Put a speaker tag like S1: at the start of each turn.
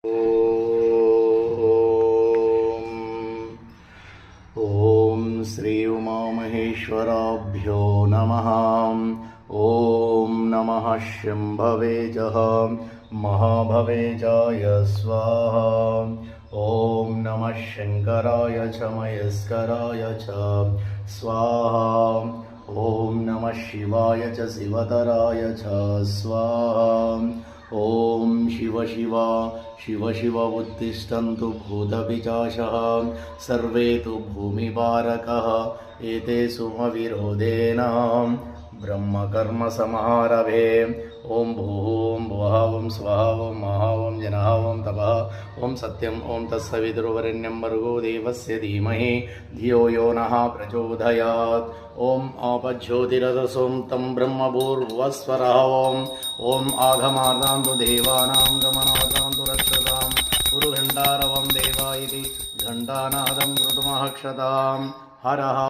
S1: ॐ श्री उमामहेश्वराभ्यो नमः। ॐ नमः शम्भवे जः महाभवेजाय स्वाहा। ॐ नमः शङ्कराय च मयस्कराय च स्वाहा। ॐ नमः शिवाय च शिवतराय च स्वाहा। ॐ शिव शिव शिव शिव उत्तिष्ठन्तु भूतपिशाचः सर्वे तु भूमिभारकः एते सुमविरोधेन ब्रह्मकर्मसमारभे। ॐ भूः भुवः ॐ स्वः ॐ महः ॐ जनः ॐ तपः ॐ सत्यम् ॐ तत्सवितुर्वरेण्यं भर्गो देवस्य धीमहि धियो यो नः प्रचोदयात्। ॐ आपज्योतिरसं तं ब्रह्मभूर्भुवस्वरः ॐ आघमार्तान्तु देवानां गमनार्तान्तु रक्षतां गुरुघण्टारवं देवा इति घण्टानादं कृतुमः क्षतां हरः।